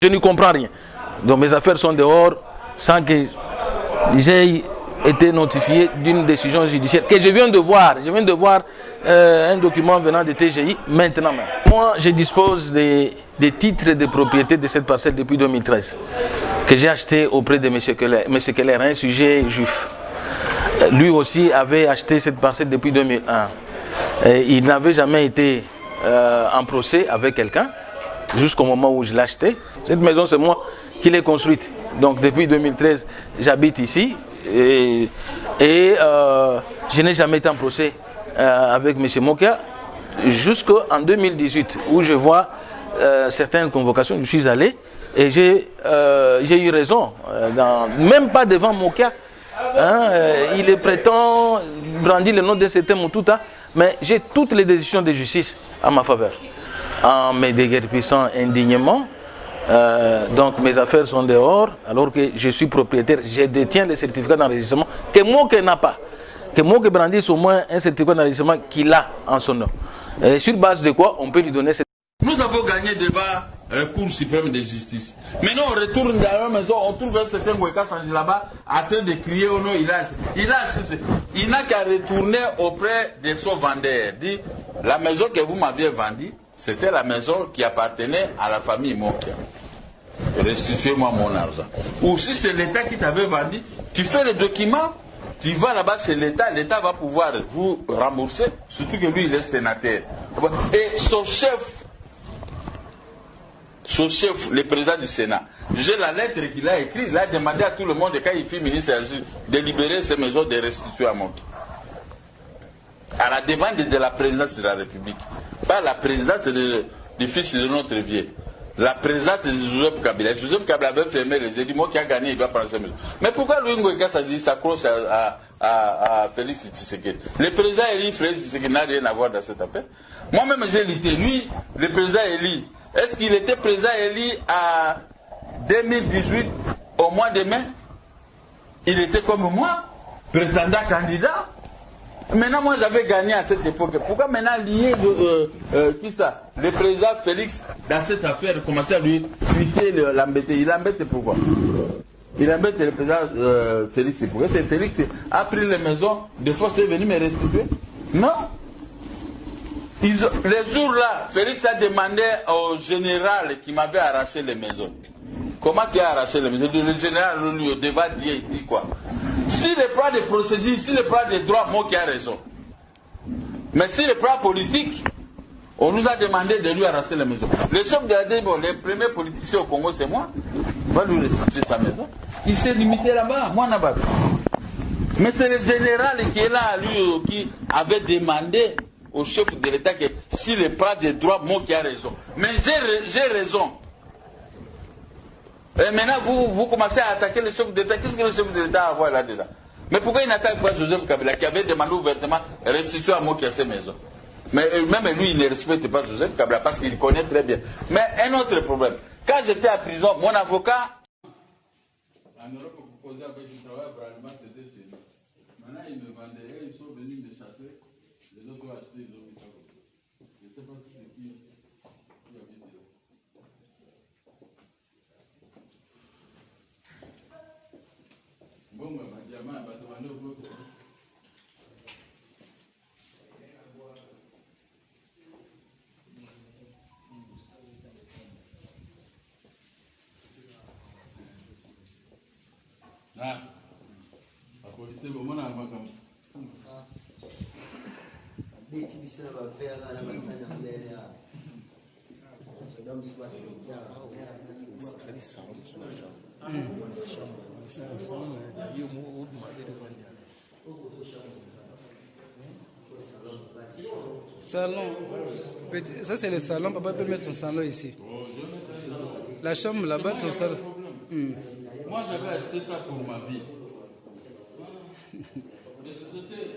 Je ne comprends rien. Donc mes affaires sont dehors sans que j'ai été notifié d'une décision judiciaire que je viens de voir. Je viens de voir un document venant de TGI maintenant même. Moi, je dispose des titres de propriété de cette parcelle depuis 2013 que j'ai acheté auprès de M. Keller, un sujet juif. Lui aussi avait acheté cette parcelle depuis 2001. Et il n'avait jamais été en procès avec quelqu'un jusqu'au moment où je l'ai acheté. Cette maison, c'est moi qui l'ai construite. Donc depuis 2013, j'habite ici et je n'ai jamais été en procès avec M. Mokia jusqu'en 2018 où je vois certaines convocations. Je suis allé et j'ai eu raison, même pas devant Mokia. Il est prétend brandir le nom de cet homme tout, mais j'ai toutes les décisions de justice à ma faveur. En me déguerpissant indignement, donc mes affaires sont dehors, alors que je suis propriétaire, je détiens les certificats d'enregistrement que Mokia n'a pas. Que Mokia brandisse au moins un certificat d'enregistrement qu'il a en son nom. Et sur base de quoi on peut lui donner cette... Nous avons gagné devant la Cour suprême de justice. Maintenant on retourne dans la maison, on trouve un certain Weka Sanji là-bas en train de crier au nom, il n'a qu'à retourner auprès de son vendeur. Dit, la maison que vous m'aviez vendue, c'était la maison qui appartenait à la famille Mokia. Restituez-moi mon argent. Ou si c'est l'État qui t'avait vendu, tu fais le document, tu vas là-bas chez l'État, l'État va pouvoir vous rembourser, surtout que lui il est sénateur. Et son chef, le président du Sénat, j'ai la lettre qu'il a écrite, il a demandé à tout le monde, quand il fut ministre de libérer ces maisons, de restituer à Mokia. À la demande de la présidence de la République. Pas la présidence du fils de notre vieux. La présidence de Joseph Kabila. Joseph Kabila avait fermé les yeux, dit moi qui a gagné, il doit prendre ses maisons. Mais pourquoi Louis Ngoueka s'accroche à Félix Tshisekedi? Le président Eli, Félix Tshisekedi n'a rien à voir dans cette affaire. Moi-même j'ai lutté. Lui, le président Eli, est-ce qu'il était président Eli à 2018 au mois de mai? Il était comme moi, prétendant candidat. Maintenant, moi, j'avais gagné à cette époque. Pourquoi maintenant lier qui ça? Le président Félix, dans cette affaire, commençait à lui fuiter, l'embêter. Il l'embête pourquoi? Il embête le président Félix. Pourquoi? C'est Félix a pris les maisons, de force est venu me restituer? Non. Les jours-là, Félix a demandé au général qui m'avait arraché les maisons. Comment tu as arraché les maisons? Le général, lui, devant Dieu, il dit quoi? Si le plan de procédure, si le plan de droit, moi qui a raison. Mais si le plan politique, on nous a demandé de lui arracher la maison. Le chef de la DG, bon, les premiers politiciens au Congo, c'est moi. On va lui restituer sa maison. Il s'est limité là-bas, moi là-bas. Mais c'est le général qui est là, lui, qui avait demandé au chef de l'État que si le plan de droit, moi qui a raison. Mais j'ai raison. Et maintenant, vous commencez à attaquer le chef d'État. Qu'est-ce que le chef d'État a à voir là-dedans? Mais pourquoi il n'attaque pas Joseph Kabila qui avait demandé ouvertement de restituer à Mokia ses maisons? Mais même lui, il ne respecte pas Joseph Kabila parce qu'il connaît très bien. Mais un autre problème. Quand j'étais à prison, mon avocat... En Europe, vous posez avec du travail, probablement c'était chez nous. Maintenant, ils me vendaient, ils sont venus me chasser. Les autres ont acheté, ils ont mis ça. Je ne sais pas si c'est qui habite là. Bon, ma diamant, va demander au vote. Ah, la police, bon, moi, on a un comme. Salon. Ça c'est le salon, papa peut mettre son salon ici. La chambre là-bas, ton salon. Moi j'avais acheté ça pour ma vie. Des sociétés.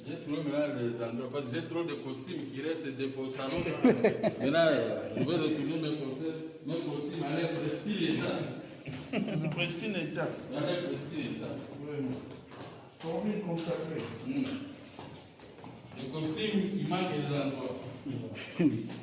J'ai trouvé maintenant les endroits, parce que j'ai trop de costumes qui restent des faux salons. Maintenant, je vais retourner mes costumes à l'air prestige état. Prestige état. À l'air prestige état. Formule consacrée. Le costume, il manque des endroits.